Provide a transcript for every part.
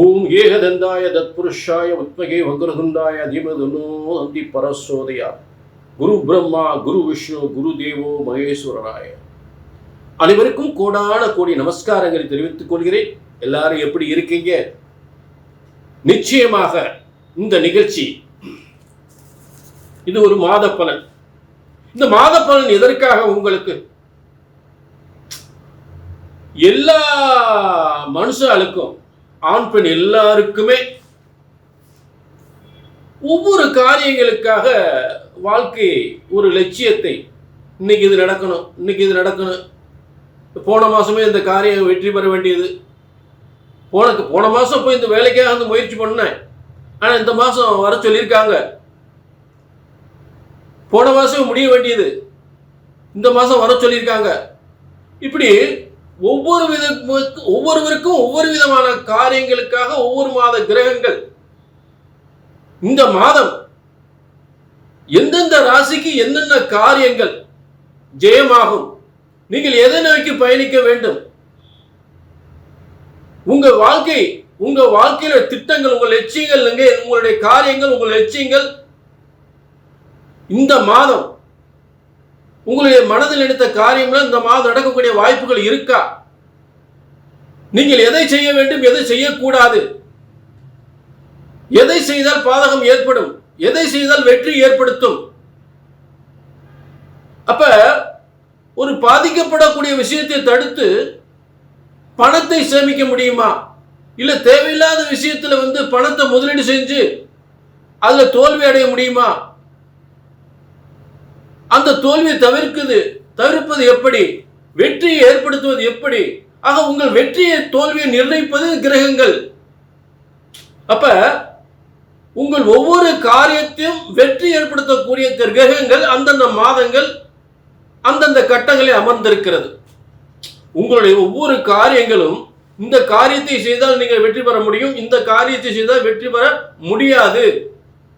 ஓம் ஏகதந்தாய தத்புருஷாய வித்மகே வக்ரதுண்டாய தீமதுனோ நந்தி பரசோதயா குரு பிரம்மா குரு விஷ்ணு குரு தேவோ மகேஸ்வரராய. அனைவருக்கும் கோடான கோடி நமஸ்காரங்களை தெரிவித்துக் கொள்கிறேன். எல்லாரும் எப்படி இருக்கீங்க? நிச்சயமாக இந்த நிகழ்ச்சி இது ஒரு மாத பலன். இந்த மாத பலன் எதற்காக? உங்களுக்கு எல்லா மனுஷாளுக்கும் ஆண் பெண் எல்லாருக்குமே ஒவ்வொரு காரியங்களுக்காக வாழ்க்கை ஒரு லட்சியத்தை, இன்னைக்கு இது நடக்கணும், இன்னைக்கு இது நடக்கணும், போன மாசமே இந்த காரியம் வெற்றி பெற வேண்டியது, போன மாசம் போய் இந்த வேலைக்காக வந்து முயற்சி பண்ணேன், ஆனால் இந்த மாசம் வர சொல்லியிருக்காங்க, போன மாசம் முடிய வேண்டியது இந்த மாசம் வர சொல்லியிருக்காங்க. இப்படி ஒவ்வொருவருக்கும் ஒவ்வொரு விதமான காரியங்களுக்காக ஒவ்வொரு மாத கிரகங்கள் இந்த மாதம் எந்தெந்த ராசிக்கு என்னென்ன காரியங்கள் ஜெயமாகும், நீங்கள் எதை நோக்கி பயணிக்க வேண்டும், உங்க வாழ்க்கையில திட்டங்கள், உங்கள் லட்சியங்கள், உங்களுடைய காரியங்கள், உங்கள் லட்சியங்கள் இந்த மாதம் உங்களுடைய மனதில் நினைத்த காரியம்ல இந்த மாதம் நடக்கக்கூடிய வாய்ப்புகள் இருக்கா? நீங்கள் எதை செய்ய வேண்டும், எதை செய்யக்கூடாது, எதை செய்தால் பாதகம் ஏற்படும், எதை செய்தால் வெற்றி ஏற்படுத்தும்? அப்ப ஒரு பாதிக்கப்படக்கூடிய விஷயத்தை தடுத்து பணத்தை சேமிக்க முடியுமா? இல்ல தேவையில்லாத விஷயத்துல பணத்தை முதலீடு செஞ்சு அதுல தோல்வி அடைய முடியுமா? அந்த தோல்வியை தவிர்ப்பது எப்படி? வெற்றியை ஏற்படுத்துவது எப்படி? ஆக உங்கள் வெற்றியை தோல்வியை நிர்ணயிப்பது கிரகங்கள். அப்ப உங்கள் ஒவ்வொரு காரியத்தையும் வெற்றி ஏற்படுத்தக்கூடிய கிரகங்கள் அந்தந்த மாதங்கள் அந்தந்த கட்டங்களில் அமர்ந்திருக்கிறது. உங்களுடைய ஒவ்வொரு காரியங்களும், இந்த காரியத்தை செய்தால் நீங்கள் வெற்றி பெற முடியும், இந்த காரியத்தை செய்தால் வெற்றி பெற முடியாது,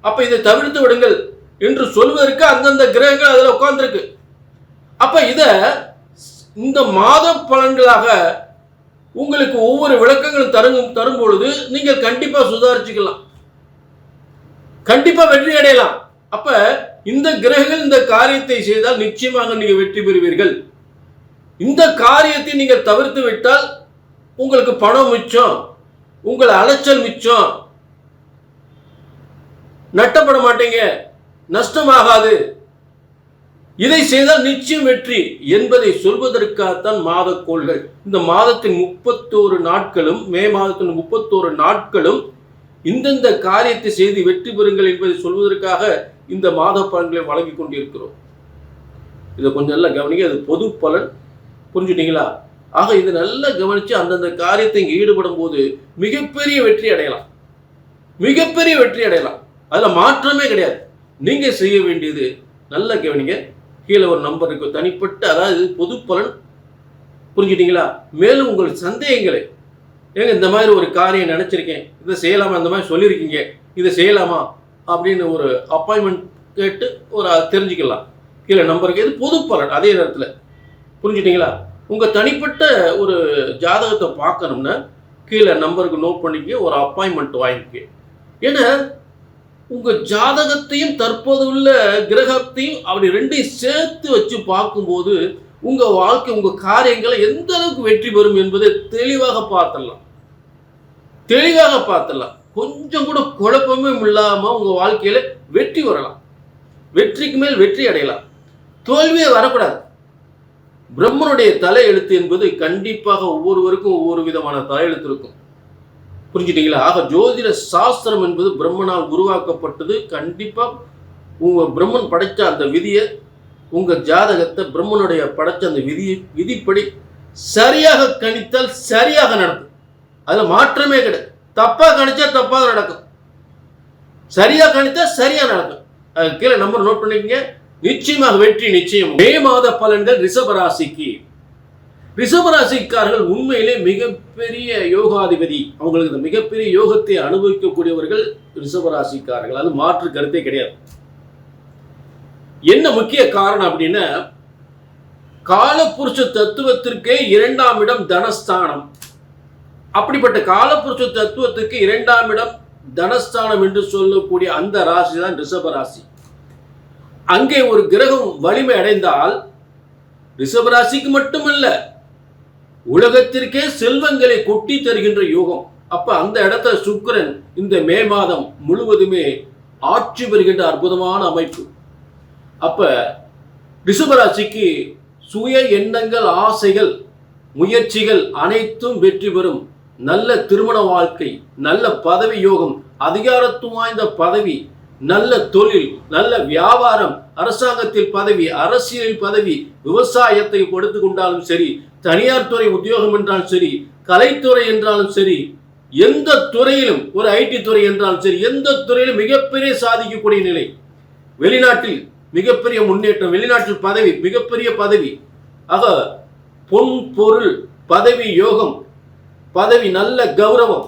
அப்ப இதை தவிர்த்து விடுங்கள் என்று சொல்வதற்கு அந்தந்த கிரகங்கள் அதில் உட்கார்ந்துருக்கு. அப்ப இந்த மாத பலன்களாக உங்களுக்கு ஒவ்வொரு விளக்கங்களும் தரும் பொழுது நீங்கள் கண்டிப்பா சுதாரிச்சுக்கலாம், கண்டிப்பா வெற்றி அடையலாம். அப்ப இந்த கிரகங்கள் இந்த காரியத்தை செய்தால் நிச்சயமாக நீங்கள் வெற்றி பெறுவீர்கள். இந்த காரியத்தை நீங்கள் தவிர்த்து விட்டால் உங்களுக்கு பணம் மிச்சம், உங்கள் அலைச்சல் மிச்சம், நட்டப்பட மாட்டீங்க, நஷ்டமாகாது, இதை செய்தால் நிச்சயம் வெற்றி என்பதை சொல்வதற்காகத்தான் மாதக்கோள்கள். இந்த மாதத்தின் 31 நாட்களும், மே மாதத்தின் 31 நாட்களும் இந்தந்த காரியத்தை செய்து வெற்றி பெறுங்கள் என்பதை சொல்வதற்காக இந்த மாத பலன்களை வழங்கி கொண்டிருக்கிறோம். இதை கொஞ்சம் நல்லா கவனிங்க, அது பொது பலன், புரிஞ்சுட்டீங்களா? ஆக இதை நல்லா கவனிச்சு அந்தந்த காரியத்தை இங்கே ஈடுபடும் போது மிகப்பெரிய வெற்றி அடையலாம், மிகப்பெரிய வெற்றி அடையலாம். அதுல மாற்றமே கிடையாது. நீங்க செய்ய வேண்டியது நல்ல கவனிங்க, கீழே ஒரு நம்பர் இருக்கு, தனிப்பட்ட, அதாவது பொது பலன், புரிஞ்சுட்டீங்களா? மேலும் உங்கள் சந்தேகங்களை, ஏங்க இந்த மாதிரி ஒரு காரியம் நினைச்சிருக்கேன், இதை செய்யலாமா, இந்த மாதிரி சொல்லியிருக்கீங்க, இதை செய்யலாமா அப்படின்னு ஒரு அப்பாயின்மெண்ட் கேட்டு ஒரு தெரிஞ்சுக்கலாம். கீழே நம்பருக்கு, இது பொது பலன். அதே நேரத்தில் புரிஞ்சுட்டீங்களா? உங்க தனிப்பட்ட ஒரு ஜாதகத்தை பார்க்கணும்னா கீழே நம்பருக்கு நோட் பண்ணிக்க, ஒரு அப்பாயின்மெண்ட் வாங்கிக்க. ஏன்னா உங்க ஜாதகத்தையும் தற்போதுள்ள கிரகத்தையும் அப்படி ரெண்டையும் சேர்த்து வச்சு பார்க்கும்போது உங்க வாழ்க்கை, உங்க காரியங்களை எந்த அளவுக்கு வெற்றி பெறும் என்பதை தெளிவாக பார்த்துடலாம். கொஞ்சம் கூட குழப்பமே இல்லாம உங்க வாழ்க்கையில வெற்றி வரலாம், வெற்றிக்கு மேல் வெற்றி அடையலாம், தோல்வியே வரக்கூடாது. பிரம்மனுடைய தலையெழுத்து என்பது கண்டிப்பாக ஒவ்வொருவருக்கும் ஒவ்வொரு விதமான தலையெழுத்து இருக்கும், புரிஞ்சுட்டீங்களா? ஆக ஜோதிட சாஸ்திரம் என்பது பிரம்மனால் உருவாக்கப்பட்டது. கண்டிப்பா உங்க பிரம்மன் படைச்ச அந்த விதியை, உங்க ஜாதகத்தை பிரம்மனுடைய படைச்ச அந்த விதிப்படி சரியாக கணித்தால் சரியாக நடக்கும். அதுல மாற்றமே கிடையாது. தப்பா கணிச்சா தப்பா நடக்கும், சரியா கணித்தா சரியா நடக்கும். கீழே நம்பர் நோட் பண்ணிக்கங்க, நிச்சயமாக வெற்றி நிச்சயம். மே மாத பலன்கள் ரிஷபராசிக்கு. ரிஷபராசிக்காரர்கள் உண்மையிலே மிகப்பெரிய யோகாதிபதி, அவங்களுக்கு இந்த மிகப்பெரிய யோகத்தை அனுபவிக்கக்கூடியவர்கள் ரிஷபராசிக்காரர்கள், அது மாற்று கருத்தே கிடையாது. என்ன முக்கிய காரணம் அப்படின்னா, காலபுருஷ தத்துவத்திற்கே 2ஆம் இடம் தனஸ்தானம், அப்படிப்பட்ட காலபுருஷ தத்துவத்துக்கு 2ஆம் இடம் தனஸ்தானம் என்று சொல்லக்கூடிய அந்த ராசி தான் ரிஷப ராசி. அங்கே ஒரு கிரகம் வலிமை அடைந்தால் ரிஷப ராசிக்கு மட்டுமல்ல, உலகத்திற்கே செல்வங்களை கொட்டி தருகின்ற யோகம். அப்ப அந்த இடத்துல சுக்கிரன் இந்த மே மாதம் முழுவதுமே ஆட்சி பெறுகின்ற அற்புதமான அமைப்பு. அப்ப ரிஷபராசிக்கு சுய எண்ணங்கள், ஆசைகள், முயற்சிகள் அனைத்தும் வெற்றி பெறும். நல்ல திருமண வாழ்க்கை, நல்ல பதவி யோகம், அதிகாரத்துவம் வாய்ந்த பதவி, நல்ல தொழில், நல்ல வியாபாரம், அரசாங்கத்தில் பதவி, அரசியலில் பதவி, விவசாயத்தை கொடுத்து கொண்டாலும் சரி, தனியார் துறை உத்தியோகம் என்றாலும் சரி, கலைத்துறை என்றாலும் சரி, எந்த துறையிலும், ஒரு ஐடி துறை என்றாலும் சரி, எந்த துறையிலும் மிகப்பெரிய சாதிக்கக்கூடிய நிலை. வெளிநாட்டில் மிகப்பெரிய முன்னேற்றம், வெளிநாட்டில் பதவி, மிகப்பெரிய பதவி. ஆக பொன் பொருள் பதவி யோகம், பதவி நல்ல கௌரவம்,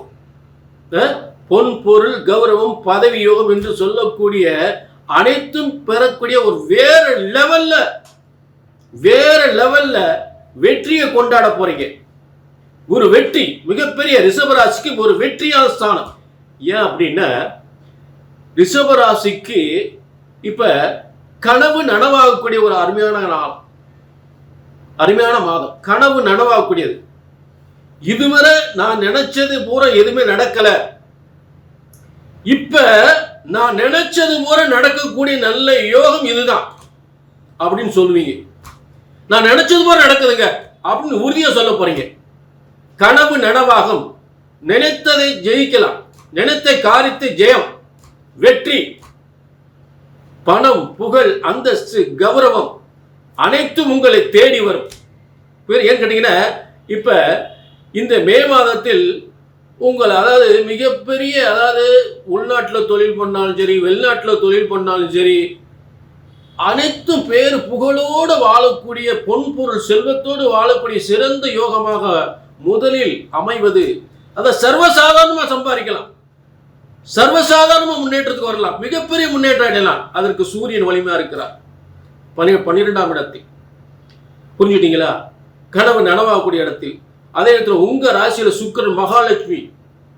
பொன் பொருள் கௌரவம் பதவி யோகம் என்று சொல்லக்கூடிய அனைத்தும் பெறக்கூடிய ஒரு வேற லெவல்ல வெற்றியை கொண்டாட போறீங்க. ஒரு வெற்றி, மிகப்பெரிய ரிஷபராசிக்கு ஒரு வெற்றியான ஸ்தானம். ஏன் அப்படின்னா ரிஷபராசிக்கு இப்ப கனவு நனவாகக்கூடிய ஒரு அருமையான மாதம். கனவு நனவாகக்கூடியது. இதுவரை நான் நினைச்சது பூரா எதுவுமே நடக்கல, இப்ப நான் நினைச்சது பூரா நடக்கக்கூடிய நல்ல யோகம் இதுதான் அப்படின்னு சொல்லுவீங்க. நான் நினைச்சது பூரா நடக்குதுங்க அப்படின்னு உறுதியா சொல்ல போறீங்க. கனவு நனவாகும். நினைத்ததை ஜெயிக்கலாம், நினைத்த காரியத்தை ஜெயம், வெற்றி, பணம், புகழ், அந்தஸ்து, கௌரவம் அனைத்தும் உங்களை தேடி வரும். ஏன் கேட்டீங்கன்னா இப்ப இந்த மே மாதத்தில் உங்கள் அதாவது மிகப்பெரிய, அதாவது உள்நாட்டில் தொழில் பண்ணாலும் சரி, வெளிநாட்டில் தொழில் பண்ணாலும் சரி, அனைத்தும் பேர் புகழோடு வாழக்கூடிய, பொன் பொருள் செல்வத்தோடு வாழக்கூடிய சிறந்த யோகமாக முதலில் அமைவது. அதை சர்வசாதாரணமா சம்பாதிக்கலாம், சர்வசாதாரணமா முன்னேற்றத்துக்கு வரலாம், மிகப்பெரிய முன்னேற்றம் அடையலாம். அதற்கு சூரியன் வலிமையா இருக்கிறார் 12ஆம் இடத்தில். புரிஞ்சுட்டீங்களா? கனவு நனவாகக்கூடிய இடத்தில். அதே இடத்துல உங்க ராசியில சுக்கிரன், மகாலட்சுமி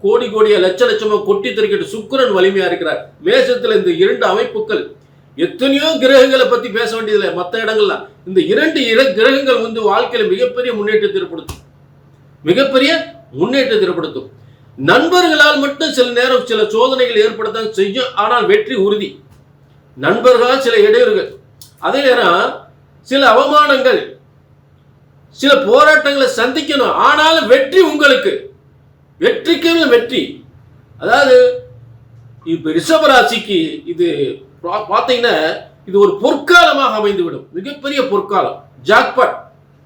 கோடி கோடியா லட்ச லட்சமா கொட்டி தெரிக்கிட்டு சுக்கிரன் வலிமையா இருக்கிறார். மேசத்துல இந்த 2 அமைப்புகள், எத்தனையோ கிரகங்களை பத்தி பேச வேண்டியதில்லை. மற்ற இடங்கள்ல இந்த 2 கிரகங்கள் வந்து வாழ்க்கையில மிகப்பெரிய முன்னேற்றத்தை ஏற்படுத்தும், மிகப்பெரிய முன்னேற்றத்தை ஏற்படுத்தும். நண்பர்களால் மட்டும் சில நேரம் சில சோதனைகள் ஏற்படுத்த செய்யும், ஆனால் வெற்றி உறுதி. நண்பர்களால் சில இடையூறுகள், அதே நேரம் சில அவமானங்கள், சில போராட்டங்களை சந்திக்கணும், ஆனாலும் வெற்றி உங்களுக்கு, வெற்றிக்கு வெற்றி. அதாவது இப்ப ரிஷபராசிக்கு இது பார்த்தீங்கன்னா இது ஒரு பொற்காலமாக அமைந்துவிடும், மிகப்பெரிய பொற்காலம், ஜாக்பாட்.